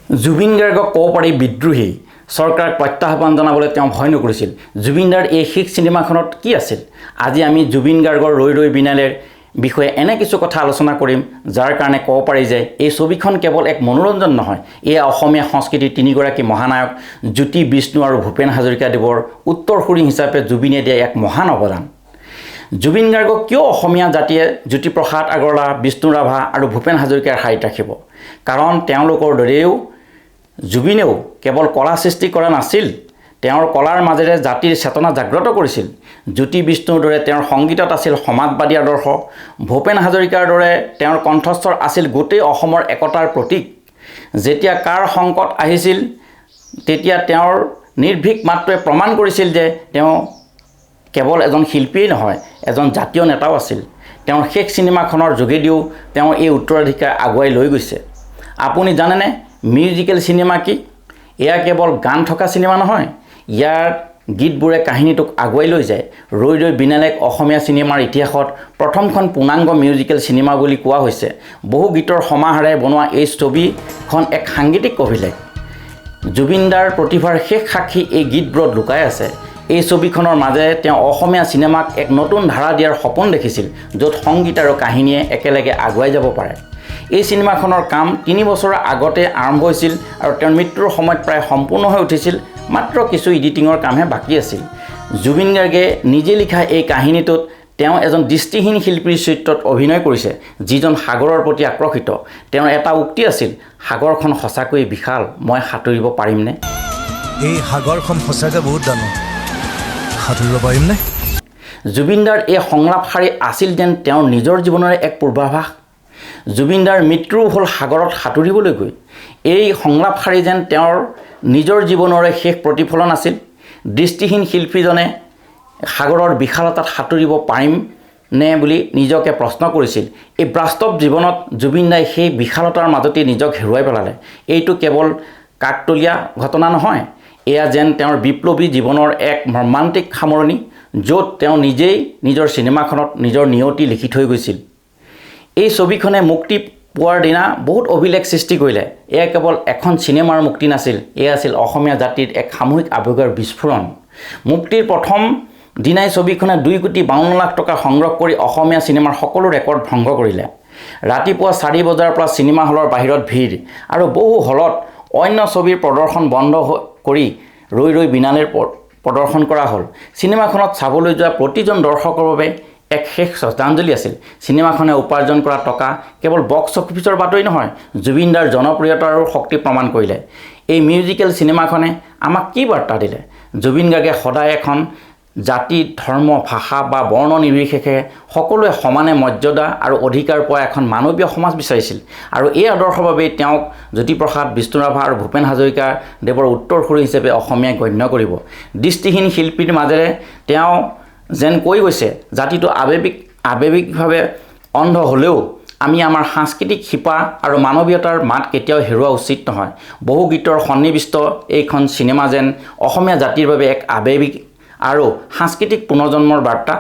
জুবিন গাৰ্গক ক'ব পাৰি বিদ্ৰোহী চৰকাৰক প্ৰত্যাহ্বান জনাবলৈ তেওঁ ভয় নকৰিছিল। জুবিন দাৰ এই শেষ চিনেমাখনত কি আছিল? আজি আমি জুবিন গাৰ্গৰ ৰৈ ৰৈ বিনালেৰ বিষয়ে এনে কিছু কথা আলোচনা কৰিম, যাৰ কাৰণে ক'ব পাৰি যে এই ছবিখন কেৱল এক মনোৰঞ্জন নহয়, এয়া অসমীয়া সংস্কৃতিৰ তিনিগৰাকী মহানায়ক জ্যোতি, বিষ্ণু আৰু ভূপেন হাজৰিকাদেৱৰ উত্তৰসূৰী হিচাপে জুবিনে দিয়া এক মহান অৱদান। জুবিন গাৰ্গক কিয় অসমীয়া জাতিয়ে জ্যোতিপ্ৰসাদ আগৰৱালা, বিষ্ণু ৰাভা আৰু ভূপেন হাজৰিকাৰ শাৰীত ৰাখিব? কাৰণ তেওঁলোকৰ দৰেও জুবিনেও কেৱল কলা সৃষ্টি কৰা নাছিল, তেওঁৰ কলাৰ মাজেৰে জাতিৰ চেতনা জাগ্ৰত কৰিছিল। জ্যোতি, বিষ্ণুৰ দৰে তেওঁৰ সংগীতত আছিল সমাজবাদী আদৰ্শ। ভূপেন হাজৰিকাৰ দৰে তেওঁৰ কণ্ঠস্বৰ আছিল গোটেই অসমৰ একতাৰ প্ৰতীক। যেতিয়া কাৰ সংকট আহিছিল তেতিয়া তেওঁৰ নিৰ্ভীক মাতটোৱে প্ৰমাণ কৰিছিল যে তেওঁ কেৱল এজন শিল্পীয়েই নহয়, এজন জাতীয় নেতাও আছিল। তেওঁৰ শেষ চিনেমাখনৰ যোগেদিও তেওঁ এই উত্তৰাধিকাৰ আগুৱাই লৈ গৈছে। আপুনি জানেনে মিউজিকেল চিনেমা কি? এয়া কেৱল গান থকা চিনেমা নহয়, ইয়াৰ গীতবোৰে কাহিনীটোক আগুৱাই লৈ যায়। ৰৈ ৰৈ বিনালেক অসমীয়া চিনেমাৰ ইতিহাসত প্ৰথমখন পূৰ্ণাংগ মিউজিকেল চিনেমা বুলি কোৱা হৈছে। বহু গীতৰ সমাহাৰে বনোৱা এই ছবিখন এক সাংগীতিক অভিলেখ। জুবিন দাৰ প্ৰতিভাৰ শেষ সাক্ষী এই গীতবোৰত লুকাই আছে। এই ছবিখনৰ মাজেৰে তেওঁ অসমীয়া চিনেমাক এক নতুন ধাৰা দিয়াৰ সপোন দেখিছিল, য'ত সংগীত আৰু কাহিনীয়ে একেলগে আগুৱাই যাব পাৰে। এই চিনেমাখনৰ কাম 3 বছৰৰ আগতে আৰম্ভ হৈছিল আৰু তেওঁৰ মৃত্যুৰ সময়ত প্ৰায় সম্পূৰ্ণ হৈ উঠিছিল। মাত্ৰ কিছু এডিটিঙৰ কামহে বাকী আছিল। জুবিন গাৰ্গে নিজে লিখা এই কাহিনীটোত তেওঁ এজন দৃষ্টিহীন শিল্পীৰ চৰিত্ৰত অভিনয় কৰিছে, যিজন সাগৰৰ প্ৰতি আকৰ্ষিত। তেওঁৰ এটা উক্তি আছিল, সাগৰখন সঁচাকৈয়ে বিশাল, মই সাঁতুৰিব পাৰিমনে? এই সাগৰখন সঁচাকৈ বহুত ডাঙৰ, সাঁতুৰিব পাৰিমনে? জুবিন দাৰ এই সংলাপশাৰী আছিল যেন তেওঁৰ নিজৰ জীৱনৰে এক পূৰ্বাভাস। জুবিন দাৰ মৃত্যু হ'ল সাগৰত সাঁতুৰিবলৈ গৈ। এই সংলাপশাৰী যেন তেওঁৰ নিজৰ জীৱনৰে শেষ প্ৰতিফলন আছিল। দৃষ্টিহীন শিল্পীজনে সাগৰৰ বিশালতাত সাঁতুৰিব পাৰিম নে বুলি নিজকে প্ৰশ্ন কৰিছিল। এই বাস্তৱ জীৱনত জুবিন দাই সেই বিশালতাৰ মাজতেই নিজক হেৰুৱাই পেলালে। এইটো কেৱল কাকতলীয়া ঘটনা নহয়, এয়া যেন তেওঁৰ বিপ্লৱী জীৱনৰ এক মৰ্মান্তিক সামৰণি, য'ত তেওঁ নিজেই নিজৰ চিনেমাখনত নিজৰ নিয়তি লিখি থৈ গৈছিল। এই ছবিখনে মুক্তি পোৱাৰ দিনা বহুত অভিলেখ সৃষ্টি কৰিলে। এয়া কেৱল এখন চিনেমাৰ মুক্তি নাছিল, এয়া আছিল অসমীয়া জাতিৰ এক সামূহিক আৱেগৰ বিস্ফোৰণ। মুক্তিৰ প্ৰথম দিনাই ছবিখনে 2,52,00,000 টকা সংগ্ৰহ কৰি অসমীয়া চিনেমাৰ সকলো ৰেকৰ্ড ভংগ কৰিলে। ৰাতিপুৱা 4 বজাৰ পৰা চিনেমা হলৰ বাহিৰত ভিৰ, আৰু বহু হলত অন্য ছবিৰ প্ৰদৰ্শন বন্ধ কৰি ৰৈ ৰৈ বিনালেৰ প্ৰদৰ্শন কৰা হ'ল। চিনেমাখনত চাবলৈ যোৱা প্ৰতিজন দৰ্শকৰ বাবে এক শেষ শ্ৰদ্ধাঞ্জলি আছিল। চিনেমাখনে উপাৰ্জন কৰা টকা কেৱল বক্স অফিচৰ বাতৰি নহয়, জুবিন দাৰ জনপ্ৰিয়তাৰো শক্তি প্ৰমাণ কৰিলে। এই মিউজিকেল চিনেমাখনে আমাক কি বাৰ্তা দিলে? জুবিন গাৰ্গে সদায় এখন জাতি, ধৰ্ম, ভাষা বা বৰ্ণ নিৰ্বিশেষে সকলোৱে সমানে মৰ্যাদা আৰু অধিকাৰ পোৱা এখন মানৱীয় সমাজ বিচাৰিছিল, আৰু এই আদৰ্শৰ বাবেই তেওঁক জ্যোতিপ্ৰসাদ, বিষ্ণু ৰাভা আৰু ভূপেন হাজৰিকা দেৱৰ উত্তৰসূৰী হিচাপে অসমীয়াই গণ্য কৰিব। দৃষ্টিহীন শিল্পীৰ মাজেৰে তেওঁ যেন কৈ গৈছে, জাতিটো আৱেগিকভাৱে অন্ধ হ'লেও আমি আমাৰ সাংস্কৃতিক শিপা আৰু মানৱীয়তাৰ মাত কেতিয়াও হেৰুওৱা উচিত নহয়। বহু গীতৰ সন্নিৱিষ্ট এইখন চিনেমা যেন অসমীয়া জাতিৰ বাবে এক আৱেগিক আৰু সাংস্কৃতিক পুনৰ্জন্মৰ বাৰ্তা।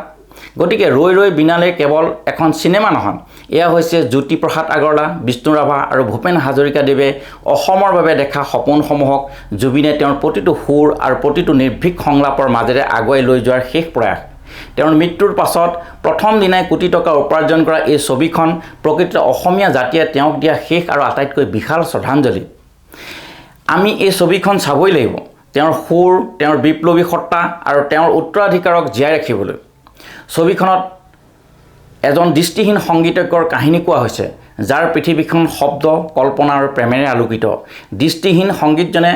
গতিকে ৰৈ ৰৈ বিনালে কেৱল এখন চিনেমা নহয়, এয়া হৈছে জ্যোতিপ্ৰসাদ আগৰৱালা, বিষ্ণু ৰাভা আৰু ভূপেন হাজৰিকাদেৱে অসমৰ বাবে দেখা সপোনসমূহক জুবিনে তেওঁৰ প্ৰতিটো সুৰ আৰু প্ৰতিটো নিৰ্ভীক সংলাপৰ মাজেৰে আগুৱাই লৈ যোৱাৰ শেষ প্ৰয়াস। তেওঁৰ মৃত্যুৰ পাছত প্ৰথম দিনাই কোটি টকা উপাৰ্জন কৰা এই ছবিখন প্ৰকৃততে অসমীয়া জাতিয়ে তেওঁক দিয়া শেষ আৰু আটাইতকৈ বিশাল শ্ৰদ্ধাঞ্জলি। আমি এই ছবিখন চাবই লাগিব, তেওঁৰ সুৰ, তেওঁৰ বিপ্লৱী সত্তা আৰু তেওঁৰ উত্তৰাধিকাৰক জীয়াই ৰাখিবলৈ। ছবিখনত এজন দৃষ্টিহীন সংগীতজ্ঞৰ কাহিনী কোৱা হৈছে, যাৰ পৃথিৱীখন শব্দ, কল্পনা আৰু প্ৰেমেৰে আলোকিত। দৃষ্টিহীন সংগীতজনে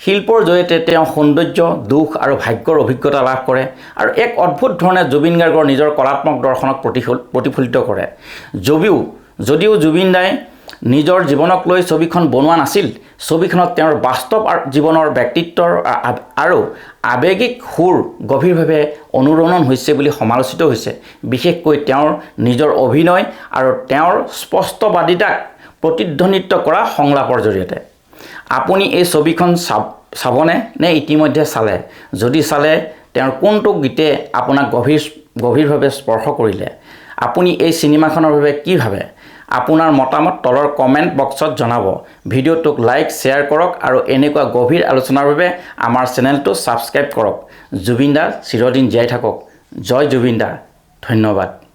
শিল্পৰ জৰিয়তে তেওঁ সৌন্দৰ্য, দুখ আৰু ভাগ্যৰ অভিজ্ঞতা লাভ কৰে, আৰু এক অদ্ভুত ধৰণে জুবিন গাৰ্গৰ নিজৰ কলাত্মক দৰ্শনক প্ৰতিফলিত কৰে। যদিও জুবিন দাই নিজৰ জীৱনক লৈ ছবিখন বনোৱা নাছিল, ছবিখনত তেওঁৰ বাস্তৱ জীৱনৰ ব্যক্তিত্বৰ আৰু আৱেগিক সুৰ গভীৰভাৱে অনুৰণন হৈছে বুলি সমালোচিত হৈছে, বিশেষকৈ তেওঁৰ নিজৰ অভিনয় আৰু তেওঁৰ স্পষ্টবাদিতাক প্ৰতিধ্বনিত কৰা সংলাপৰ জৰিয়তে। আপুনি এই ছবিখন চাবনে নে ইতিমধ্যে চালে? যদি চালে, তেওঁৰ কোনটো গীতে আপোনাক গভীৰভাৱে স্পৰ্শ কৰিলে? আপুনি এই চিনেমাখনৰ বাবে কি ভাবে? আপোনাৰ মতামত তলৰ কমেণ্ট বক্সত জনাব। ভিডিঅ'টোক লাইক শ্বেয়াৰ কৰক আৰু এনেকুৱা গভীৰ আলোচনাৰ বাবে আমাৰ চেনেলটো ছাবস্ক্ৰাইব কৰক। জুবিন দা চিৰদিন জীয়াই থাকক। জয় জুবিন দা। ধন্যবাদ।